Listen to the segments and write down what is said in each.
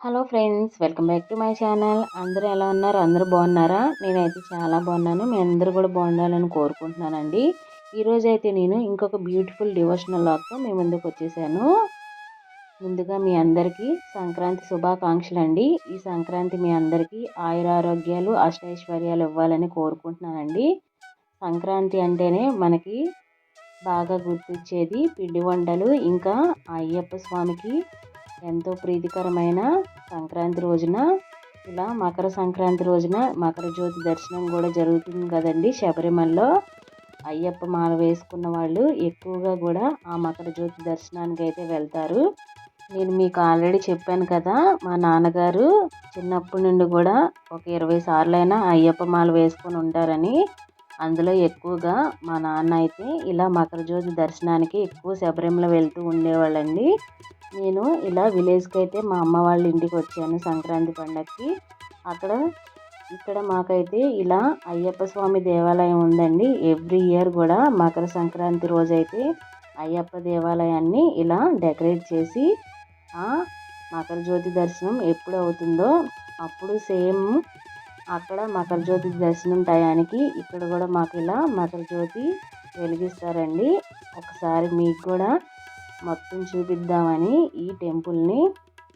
Hello friends, welcome back to my channel. అందరూ ఎలా ఉన్నారు? అందరూ బాగున్నారా? నేనైతే చాలా బాగున్నాను. మీ అందరూ కూడా బాగుండాలని కోరుకుంటున్నానండి. ఈరోజు అయితే నేను ఇంకొక బ్యూటిఫుల్ డివోషనల్ లాగ్తో మీ ముందుకు వచ్చేసాను. ముందుగా మీ అందరికీ సంక్రాంతి శుభాకాంక్షలు అండి. ఈ సంక్రాంతి మీ అందరికీ ఆయురారోగ్యాలు అష్టైశ్వర్యాలు ఇవ్వాలని కోరుకుంటున్నానండి. సంక్రాంతి అంటేనే మనకి బాగా గుర్తొచ్చేది పిండి వంటలు, ఇంకా అయ్యప్ప స్వామికి ఎంతో ప్రీతికరమైన సంక్రాంతి రోజున ఇలా మకర సంక్రాంతి రోజున మకర జ్యోతి దర్శనం కూడా జరుగుతుంది కదండి. శబరిమలలో అయ్యప్ప మాల వేసుకున్న వాళ్ళు ఎక్కువగా కూడా ఆ మకర జ్యోతి దర్శనానికి అయితే వెళ్తారు. నేను మీకు ఆల్రెడీ చెప్పాను కదా, మా నాన్నగారు చిన్నప్పటి నుండి కూడా ఒక 20 సార్లైనా అయ్యప్ప మాల వేసుకొని ఉంటారని. అందులో ఎక్కువగా మా నాన్న అయితే ఇలా మకర జ్యోతి దర్శనానికి ఎక్కువ శబరిమల వెళ్తూ ఉండేవాళ్ళండి. నేను ఇలా విలేజ్కి అయితే మా అమ్మ వాళ్ళ ఇంటికి వచ్చాను సంక్రాంతి పండగకి. ఇక్కడ మాకైతే ఇలా అయ్యప్ప స్వామి దేవాలయం ఉందండి. ఎవ్రీ ఇయర్ కూడా మకర సంక్రాంతి రోజైతే అయ్యప్ప దేవాలయాన్ని ఇలా డెకరేట్ చేసి ఆ మకర జ్యోతి దర్శనం ఎప్పుడు అవుతుందో అప్పుడు సేమ్ అక్కడ మకర జ్యోతి దర్శనం టయానికి ఇక్కడ కూడా మాకు ఇలా మకర జ్యోతి వెలిగిస్తారండి. ఒకసారి మీకు కూడా మొత్తం చూపిద్దామని ఈ టెంపుల్ని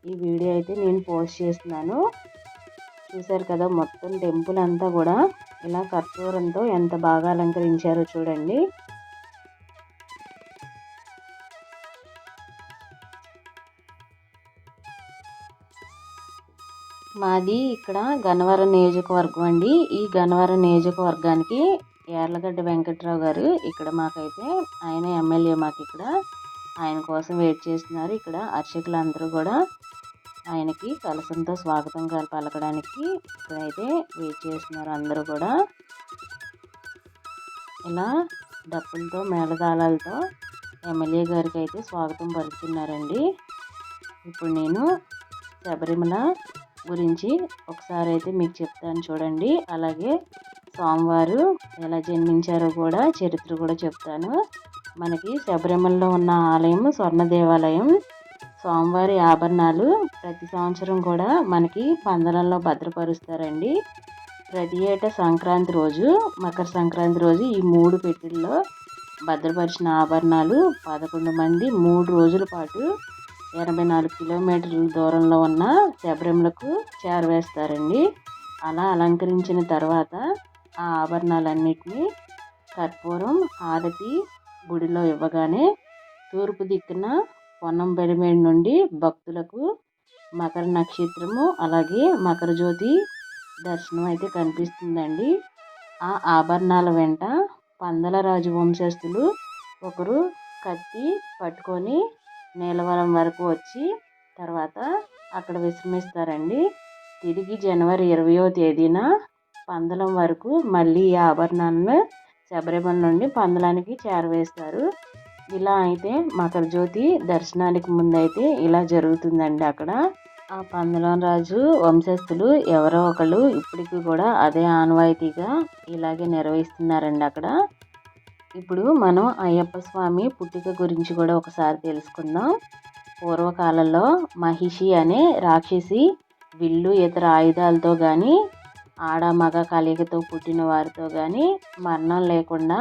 ఈ వీడియో అయితే నేను పోస్ట్ చేస్తున్నాను. చూసారు కదా, మొత్తం టెంపుల్ అంతా కూడా ఇలా కర్పూరంతో ఎంత బాగా అలంకరించారో చూడండి. మాది ఇక్కడ గన్నవరం నియోజకవర్గం అండి. ఈ గన్నవరం నియోజకవర్గానికి యార్లగడ్డ వెంకట్రావు గారు ఇక్కడ మాకైతే ఆయన ఎమ్మెల్యే. మాకు ఇక్కడ ఆయన కోసం వెయిట్ చేస్తున్నారు. ఇక్కడ అర్చకులు అందరూ కూడా ఆయనకి కలసంతో స్వాగతం పలకడానికి ఇక్కడైతే వెయిట్ చేస్తున్నారు. అందరూ కూడా ఇలా డప్పులతో మేళతాళాలతో ఎమ్మెల్యే గారికి అయితే స్వాగతం పలుకుతున్నారండి. ఇప్పుడు నేను శబరిమల గురించి ఒకసారి అయితే మీకు చెప్తాను చూడండి. అలాగే స్వామివారు ఎలా జన్మించారో కూడా చరిత్ర కూడా చెప్తాను. మనకి శబరిమలలో ఉన్న ఆలయం స్వర్ణ దేవాలయం. స్వామివారి ఆభరణాలు ప్రతి సంవత్సరం కూడా మనకి పందరంలో భద్రపరుస్తారండి. ప్రతి ఏటా సంక్రాంతి రోజు, మకర సంక్రాంతి రోజు ఈ 3 పెట్టెల్లో భద్రపరిచిన ఆభరణాలు 11 మంది 3 రోజుల పాటు 84 కిలోమీటర్ల దూరంలో ఉన్న శబరిమలకు చేరవేస్తారండి. అలా అలంకరించిన తర్వాత ఆ ఆభరణాలన్నిటినీ కర్పూరం హారతి గుడిలో ఇవ్వగానే తూర్పు దిక్కున పొన్నం బెలిమేడు నుండి భక్తులకు మకర నక్షత్రము అలాగే మకర జ్యోతి దర్శనం అయితే కనిపిస్తుందండి. ఆ ఆభరణాల వెంట పందలరాజు వంశస్థులు ఒకరు కత్తి పట్టుకొని నీలవరం వరకు వచ్చి తర్వాత అక్కడ విశ్రమిస్తారండి. తిరిగి జనవరి 20వ తేదీన పందలం వరకు మళ్ళీ ఈ ఆభరణాలను శబరిమల నుండి పందలానికి చేరవేస్తారు. ఇలా అయితే మకర జ్యోతి దర్శనానికి ముందైతే ఇలా జరుగుతుందండి. అక్కడ ఆ పందలం రాజు వంశస్థులు ఎవరో ఒకళ్ళు ఇప్పటికీ కూడా అదే ఆనవాయితీగా ఇలాగే నిర్వహిస్తున్నారండి అక్కడ. ఇప్పుడు మనం అయ్యప్ప స్వామి పుట్టుక గురించి కూడా ఒకసారి తెలుసుకుందాం. పూర్వకాలంలో మహిషి అనే రాక్షసి విల్లు ఇతర ఆయుధాలతో కానీ ఆడ మగ కలయికతో పుట్టిన వారితో కానీ మరణం లేకుండా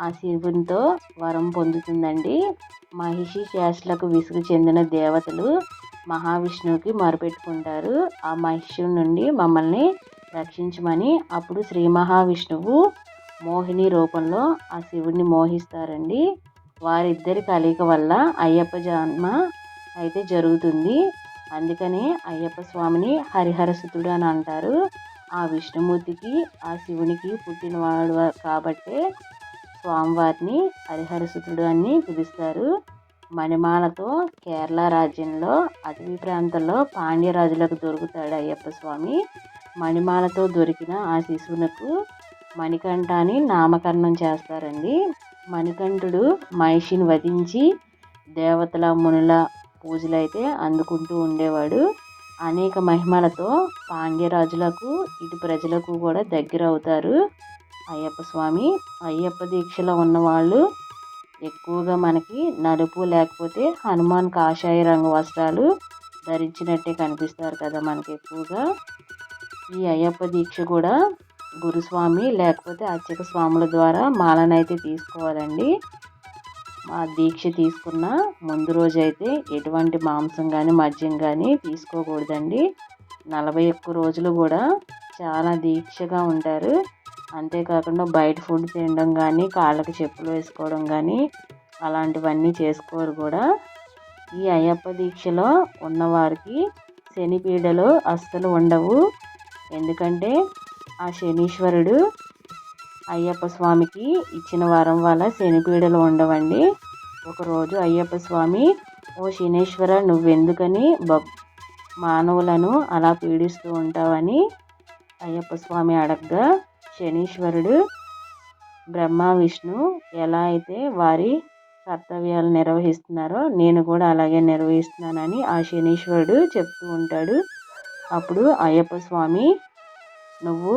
ఆ శివునితో వరం పొందుతుందండి. మహిషి చేష్టలకు విసుగు చెందిన దేవతలు మహావిష్ణువుకి మొరపెట్టుకుంటారు. ఆ మహిషి నుండి మమ్మల్ని రక్షించమని. అప్పుడు శ్రీ మహావిష్ణువు మోహిని రూపంలో ఆ శివుడిని మోహిస్తారండి. వారిద్దరి కలయిక వల్ల అయ్యప్ప జన్మ అయితే జరుగుతుంది. అందుకనే అయ్యప్ప స్వామిని హరిహరసుతుడు అని అంటారు. ఆ విష్ణుమూర్తికి ఆ శివునికి పుట్టినవాడు కాబట్టే స్వామివారిని హరిహరసుతుడు అని పిలుస్తారు. మణిమాలతో కేరళ రాజ్యంలో అటవీ ప్రాంతంలో పాండ్యరాజులకు దొరుకుతాడు అయ్యప్ప స్వామి. మణిమాలతో దొరికిన ఆ శిశువునకు మణికంఠ అని నామకరణం చేస్తారండి. మణికంఠుడు మహిషిని వధించి దేవతల మునుల పూజలైతే అందుకుంటూ ఉండేవాడు. అనేక మహిమలతో పాండ్యరాజులకు ఇటు ప్రజలకు కూడా దగ్గర అవుతారు అయ్యప్ప స్వామి. అయ్యప్ప దీక్షలో ఉన్నవాళ్ళు ఎక్కువగా మనకి నలుపు లేకపోతే హనుమాన్ కాషాయ రంగు వస్త్రాలు ధరించినట్టే కనిపిస్తారు కదా మనకి ఎక్కువగా. ఈ అయ్యప్ప దీక్ష కూడా గురుస్వామి లేకపోతే అర్చక స్వాముల ద్వారా మాలనైతే తీసుకోవాలండి. మా దీక్ష తీసుకున్న ముందు రోజైతే ఎటువంటి మాంసం కానీ మద్యం కానీ తీసుకోకూడదండి. 41 రోజులు కూడా చాలా దీక్షగా ఉంటారు. అంతేకాకుండా బయట ఫుడ్ తినడం కానీ, కాళ్ళకి చెప్పులు వేసుకోవడం కానీ అలాంటివన్నీ చేసుకోరు కూడా. ఈ అయ్యప్ప దీక్షలో ఉన్నవారికి శని పీడలు అస్సలు ఉండవు. ఎందుకంటే ఆ శనీశ్వరుడు అయ్యప్ప స్వామికి ఇచ్చిన వరం వల్ల శనిపీడలు ఉండవండి. ఒకరోజు అయ్యప్ప స్వామి, ఓ శనీశ్వర, నువ్వెందుకని మానవులను అలా పీడిస్తూ ఉంటావని అయ్యప్ప స్వామి అడగ్గా, శనీశ్వరుడు బ్రహ్మ విష్ణు ఎలా అయితే వారి కర్తవ్యాలు నిర్వహిస్తున్నారో నేను కూడా అలాగే నిర్వహిస్తున్నానని ఆ శనీశ్వరుడు చెప్తూ ఉంటాడు. అప్పుడు అయ్యప్ప స్వామి, నువ్వు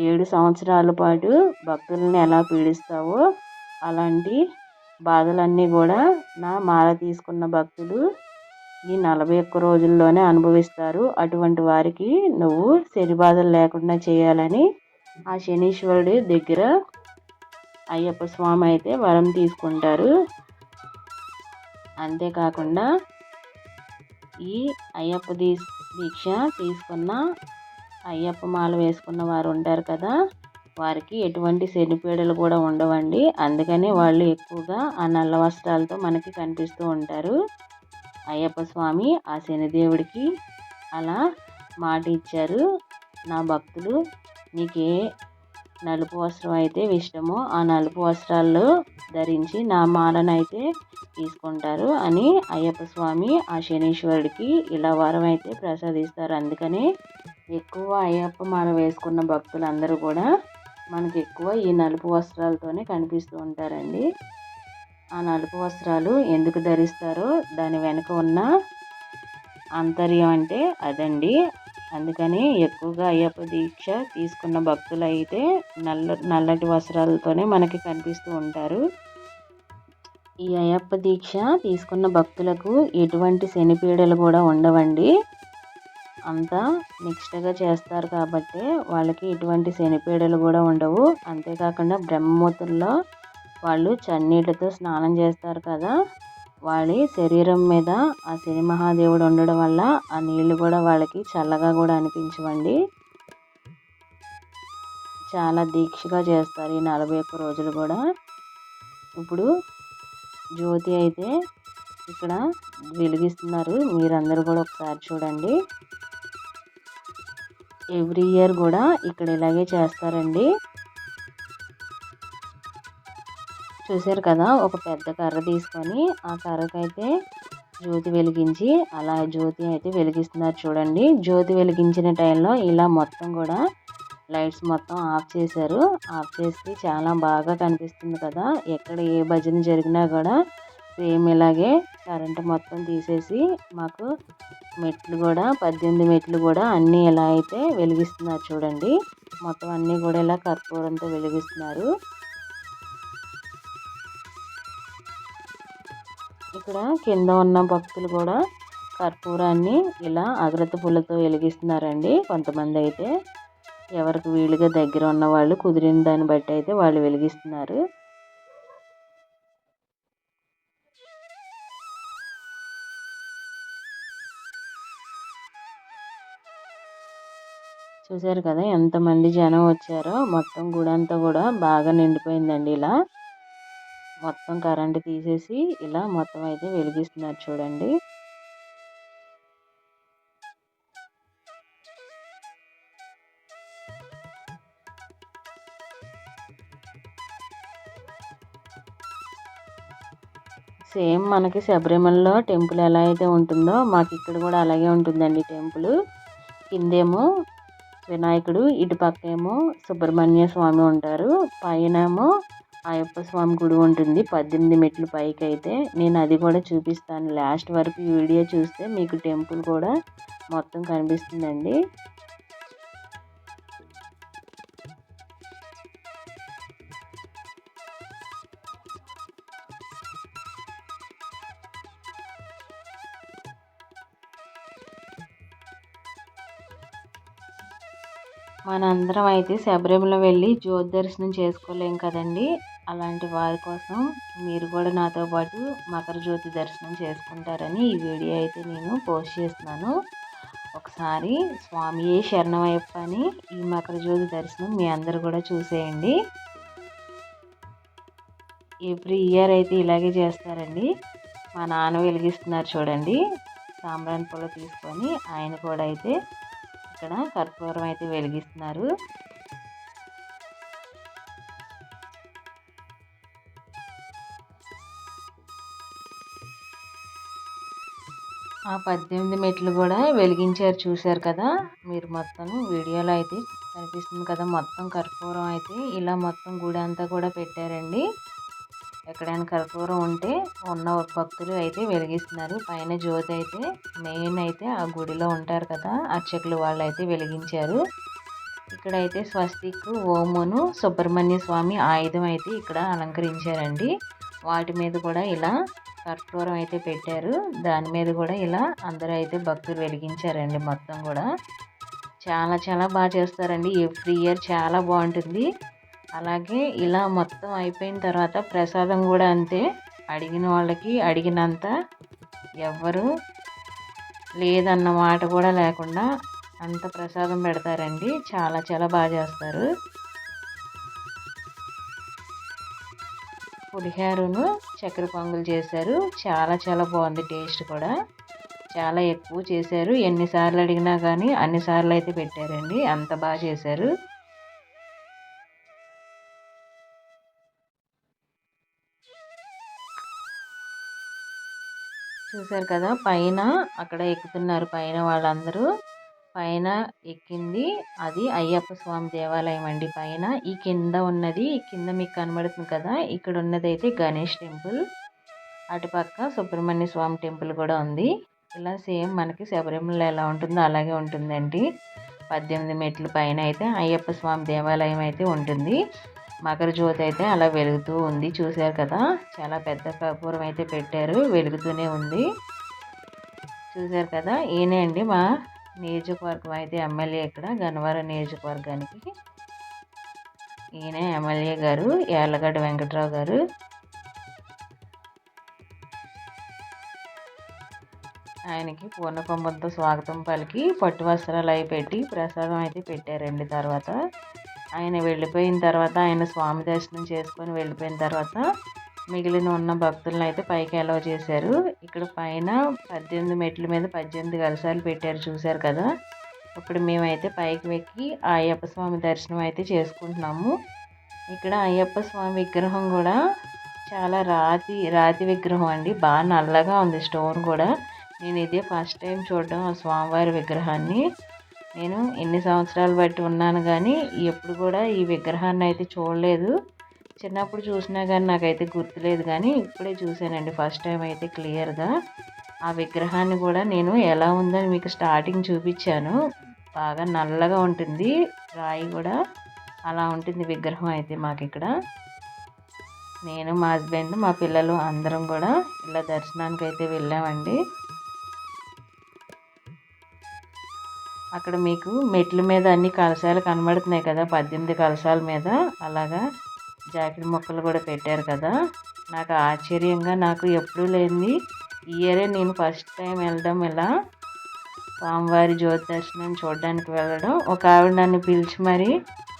7 సంవత్సరాల పాటు భక్తులను ఎలా పీడిస్తావో అలాంటి బాధలన్నీ కూడా నా మాల తీసుకున్న భక్తులు ఈ 41 రోజుల్లోనే అనుభవిస్తారు. అటువంటి వారికి నువ్వు శని బాధలు లేకుండా చేయాలని ఆ శనీశ్వరుడి దగ్గర అయ్యప్ప స్వామి అయితే వరం తీసుకుంటారు. అంతేకాకుండా ఈ అయ్యప్ప దీక్ష తీసుకున్న అయ్యప్ప మాల వేసుకున్న వారు ఉంటారు కదా, వారికి ఎటువంటి శనిపీడలు కూడా ఉండవండి. అందుకని వాళ్ళు ఎక్కువగా ఆ నల్ల వస్త్రాలతో మనకి కనిపిస్తూ ఉంటారు. అయ్యప్ప స్వామి ఆ శనిదేవుడికి అలా మాట ఇచ్చారు, నా భక్తులు నీకే నలుపు వస్త్రం అయితే ఇష్టమో ఆ నలుపు వస్త్రాల్లో ధరించి నా మాలను అయితే తీసుకుంటారు అని అయ్యప్ప స్వామి ఆ శనీశ్వరుడికి ఇలా వరం అయితే ప్రసాదిస్తారు. అందుకని ఎక్కువ అయ్యప్ప మాల వేసుకున్న భక్తులందరూ కూడా మనకి ఎక్కువ ఈ నలుపు వస్త్రాలతోనే కనిపిస్తూ ఉంటారండి. ఆ నలుపు వస్త్రాలు ఎందుకు ధరిస్తారో దాని వెనుక ఉన్న ఆంతర్యం అంటే అదండి. అందుకని ఎక్కువగా అయ్యప్ప దీక్ష తీసుకున్న భక్తులు అయితే నల్లటి వస్త్రాలతోనే మనకి కనిపిస్తూ ఉంటారు. ఈ అయ్యప్ప దీక్ష తీసుకున్న భక్తులకు ఎటువంటి శనిపీడలు కూడా ఉండవండి. అంతా నిష్ఠగా చేస్తారు కాబట్టి వాళ్ళకి ఎటువంటి శనిపీడలు కూడా ఉండవు. అంతేకాకుండా బ్రహ్మముహూర్తంలో వాళ్ళు చన్నీళ్ళతో స్నానం చేస్తారు కదా, వాళ్ళ శరీరం మీద ఆ శని మహాదేవుడు ఉండడం వల్ల ఆ నీళ్లు కూడా వాళ్ళకి చల్లగా కూడా అనిపించవండి. చాలా దీక్షగా చేస్తారు ఈ 41 రోజులు కూడా. ఇప్పుడు జ్యోతి అయితే ఇక్కడ వెలిగిస్తున్నారు, మీరందరూ కూడా ఒకసారి చూడండి. ఎవ్రీ ఇయర్ కూడా ఇక్కడ ఇలాగే చేస్తారండి. చూసారు కదా, ఒక పెద్ద కర్ర తీసుకొని ఆ కర్రకైతే జ్యోతి వెలిగించి అలా జ్యోతి అయితే వెలిగిస్తున్నారు చూడండి. జ్యోతి వెలిగించిన టైంలో ఇలా మొత్తం కూడా లైట్స్ మొత్తం ఆఫ్ చేశారు. ఆఫ్ చేస్తే చాలా బాగా కనిపిస్తుంది కదా. ఎక్కడ ఏ భజన జరిగినా కూడా సేమ్ ఇలాగే కరెంటు మొత్తం తీసేసి మాకు మెట్లు కూడా 18 మెట్లు కూడా అన్నీ ఎలా అయితే వెలిగిస్తున్నారు చూడండి. మొత్తం అన్నీ కూడా ఇలా కర్పూరంతో వెలిగిస్తున్నారు. ఇక్కడ కింద ఉన్న భక్తులు కూడా కర్పూరాన్ని ఇలా అగరత్తి పుల్లతో వెలిగిస్తున్నారండి. కొంతమంది అయితే ఎవరికి వీలుగా దగ్గర ఉన్న వాళ్ళు కుదిరిన దాన్ని బట్టి అయితే వాళ్ళు వెలిగిస్తున్నారు. చూసారు కదా ఎంతమంది జనం వచ్చారో. మొత్తం గుడి అంతా కూడా బాగా నిండిపోయిందండి. ఇలా మొత్తం కరెంటు తీసేసి ఇలా మొత్తం అయితే వెలిగిస్తున్నారు చూడండి. సేమ్ మనకి శబరిమలలో టెంపుల్ ఎలా అయితే ఉంటుందో మాకు ఇక్కడ కూడా అలాగే ఉంటుందండి టెంపుల్. కిందేమో వినాయకుడు, ఇటు పక్కేమో సుబ్రహ్మణ్య స్వామి ఉంటారు, పైనేమో అయ్యప్ప స్వామి గుడి ఉంటుంది 18 మెట్లు పైకి. అయితే నేను అది కూడా చూపిస్తాను. లాస్ట్ వరకు ఈ వీడియో చూస్తే మీకు టెంపుల్ కూడా మొత్తం కనిపిస్తుందండి. మనందరం అయితే శబరిమల వెళ్ళి జ్యోతి దర్శనం చేసుకోలేం కదండి. అలాంటి వారి కోసం మీరు కూడా నాతో పాటు మకర జ్యోతి దర్శనం చేసుకుంటారని ఈ వీడియో అయితే నేను పోస్ట్ చేస్తున్నాను. ఒకసారి స్వామియే శరణమయ్యప్ప అని ఈ మకర జ్యోతి దర్శనం మీ అందరూ కూడా చూసేయండి. ఎవ్రీ ఇయర్ అయితే ఇలాగే చేస్తారండి. మా నాన్న వెలిగిస్తున్నారు చూడండి, సాంబ్రాణి పొల తీసుకొని ఆయన కూడా అయితే ఇక్కడ కర్పూరం అయితే వెలిగిస్తున్నారు. ఆ 18 మెట్లు కూడా వెలిగించారు చూశారు కదా మీరు. మొత్తం వీడియోలో అయితే కనిపిస్తుంది కదా, మొత్తం కర్పూరం అయితే ఇలా మొత్తం గుడి అంతా కూడా పెట్టారండి. ఎక్కడైనా కర్పూరం ఉంటే ఉన్న భక్తులు అయితే వెలిగిస్తున్నారు. పైన జ్యోతి అయితే మెయిన్ అయితే ఆ గుడిలో ఉంటారు కదా అర్చకులు, వాళ్ళు అయితే వెలిగించారు. ఇక్కడైతే స్వస్తిక్, ఓమును, సుబ్రహ్మణ్య స్వామి ఆయుధం అయితే ఇక్కడ అలంకరించారండి. వాటి మీద కూడా ఇలా కర్పూరం అయితే పెట్టారు. దాని మీద కూడా ఇలా అందరూ అయితే భక్తులు వెలిగించారండి. మొత్తం కూడా చాలా చాలా బాగా చేస్తారండి. ఎవ్రీ ఇయర్ చాలా బాగుంటుంది. అలాగే ఇలా మొత్తం అయిపోయిన తర్వాత ప్రసాదం కూడా అంతే. అడిగిన వాళ్ళకి అడిగినంత, ఎవ్వరు లేదన్న మాట కూడా లేకుండా అంత ప్రసాదం పెడతారండి. చాలా చాలా బాగా చేస్తారు. పులిహోరను చక్కెర పొంగల్ చేశారు. చాలా చాలా బాగుంది. టేస్ట్ కూడా చాలా ఎక్కువ చేశారు. ఎన్నిసార్లు అడిగినా కానీ అన్నిసార్లు అయితే పెట్టారండి. అంత బాగా చేశారు. చూశారు కదా, పైన అక్కడ ఎక్కుతున్నారు పైన వాళ్ళందరూ. పైన ఎక్కింది అది అయ్యప్ప స్వామి దేవాలయం అండి. పైన ఈ కింద ఉన్నది, కింద మీకు కనబడుతుంది కదా, ఇక్కడ ఉన్నది అయితే గణేష్ టెంపుల్. అటుపక్క సుబ్రహ్మణ్య స్వామి టెంపుల్ కూడా ఉంది. ఇలా సేమ్ మనకి శబరిమల ఎలా ఉంటుందో అలాగే ఉంటుందండి. 18 మెట్లు పైన అయితే అయ్యప్ప స్వామి దేవాలయం అయితే ఉంటుంది. మకర జ్యోతి అయితే అలా వెలుగుతూ ఉంది. చూశారు కదా, చాలా పెద్ద కర్పూరం అయితే పెట్టారు, వెలుగుతూనే ఉంది. చూశారు కదా, ఈయనే అండి మా నియోజకవర్గం అయితే ఎమ్మెల్యే. ఇక్కడ గన్నవరం నియోజకవర్గానికి ఈయన ఎమ్మెల్యే గారు, యార్లగడ్డ వెంకట్రావు గారు. ఆయనకి పూర్ణ కుంభంతో స్వాగతం పలికి పట్టు వస్త్రాలు అవి పెట్టి ప్రసాదం అయితే పెట్టారండి. తర్వాత ఆయన వెళ్ళిపోయిన తర్వాత, ఆయన స్వామి దర్శనం చేసుకొని వెళ్ళిపోయిన తర్వాత మిగిలిన ఉన్న భక్తులను అయితే పైకి అలౌ చేశారు. ఇక్కడ పైన 18 మెట్ల మీద 18 కలశాలు పెట్టారు చూశారు కదా. ఇప్పుడు మేమైతే పైకి ఎక్కి ఆ అయ్యప్ప స్వామి దర్శనం అయితే చేసుకుంటున్నాము. ఇక్కడ అయ్యప్ప స్వామి విగ్రహం కూడా చాలా రాతి విగ్రహం అండి. బాగా నల్లగా ఉంది స్టోన్ కూడా. నేను ఇదే ఫస్ట్ టైం చూడడం ఆ స్వామివారి విగ్రహాన్ని. నేను ఎన్ని సంవత్సరాలు బట్టి ఉన్నాను కానీ ఎప్పుడు కూడా ఈ విగ్రహాన్ని అయితే చూడలేదు. చిన్నప్పుడు చూసినా కానీ నాకైతే గుర్తులేదు, కానీ ఇప్పుడే చూశానండి ఫస్ట్ టైం అయితే క్లియర్గా. ఆ విగ్రహాన్ని కూడా నేను ఎలా ఉందని మీకు స్టార్టింగ్ చూపించాను. బాగా నల్లగా ఉంటుంది, రాయి కూడా అలా ఉంటుంది విగ్రహం అయితే మాకు ఇక్కడ. నేను, మా హస్బెండ్, మా పిల్లలు అందరం కూడా ఇలా దర్శనానికి అయితే వెళ్ళామండి. అక్కడ మీకు మెట్ల మీద అన్ని కలశాలు కనబడుతున్నాయి కదా, 18 కలశాల మీద అలాగా జాకెట్ మొక్కలు కూడా పెట్టారు కదా. నాకు ఆశ్చర్యంగా, నాకు ఎప్పుడూ లేనిది ఇయరే నేను ఫస్ట్ టైం వెళ్ళడం, ఇలా స్వామివారి జ్యోతి దర్శనం చూడడానికి వెళ్ళడం. ఒక ఆవిడ నన్ను పిలిచి మరి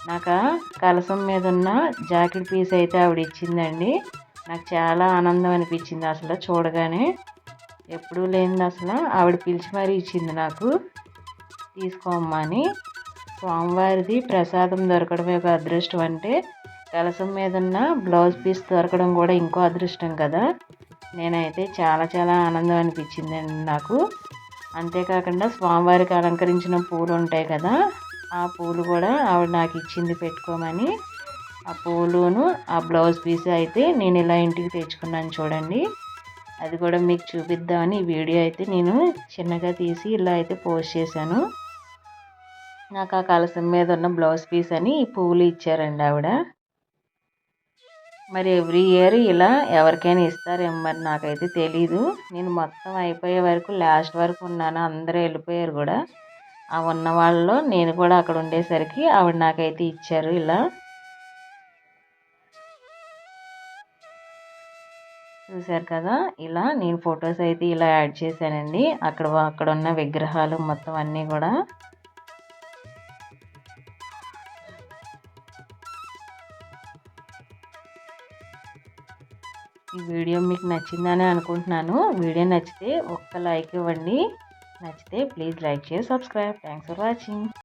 నాకు కలశం మీద ఉన్న జాకెట్ పీస్ అయితే ఆవిడ ఇచ్చిందండి. నాకు చాలా ఆనందం అనిపించింది అసలు చూడగానే. ఎప్పుడూ లేనిది అసలు ఆవిడ పిలిచి మరీ ఇచ్చింది నాకు, తీసుకోమ్మని. స్వామివారిది ప్రసాదం దొరకడమే ఒక అదృష్టం అంటే, కలశం మీద ఉన్న బ్లౌజ్ పీస్ దొరకడం కూడా ఇంకో అదృష్టం కదా. నేనైతే చాలా చాలా ఆనందం అనిపించిందండి నాకు. అంతేకాకుండా స్వామివారికి అలంకరించిన పూలు ఉంటాయి కదా, ఆ పూలు కూడా ఆవిడ నాకు ఇచ్చింది పెట్టుకోమని. ఆ పూలును ఆ బ్లౌజ్ పీస్ అయితే నేను ఇలా ఇంటికి తెచ్చుకున్నాను చూడండి. అది కూడా మీకు చూపిద్దామని ఈ వీడియో అయితే నేను చిన్నగా తీసి ఇలా అయితే పోస్ట్ చేశాను. నాకు ఆ కలశం మీద ఉన్న బ్లౌజ్ పీస్ అని ఈ పువ్వులు ఇచ్చారండి ఆవిడ. మరి ఎవ్రీ ఇయర్ ఇలా ఎవరికైనా ఇస్తారేమో మరి, నాకైతే తెలీదు. నేను మొత్తం అయిపోయే వరకు లాస్ట్ వరకు ఉన్నాను, అందరూ వెళ్ళిపోయారు కూడా. ఆ ఉన్న వాళ్ళలో నేను కూడా అక్కడ ఉండేసరికి ఆవిడ నాకైతే ఇచ్చారు ఇలా. చూశారు కదా, ఇలా నేను ఫొటోస్ అయితే ఇలా యాడ్ చేశానండి. అక్కడ ఉన్న విగ్రహాలు మొత్తం అన్నీ కూడా. ఈ వీడియో మీకు నచ్చిందని అనుకుంటున్నాను. వీడియో నచ్చితే ఒక్క లైక్ ఇవ్వండి. నచ్చితే please like share subscribe. Thanks for watching.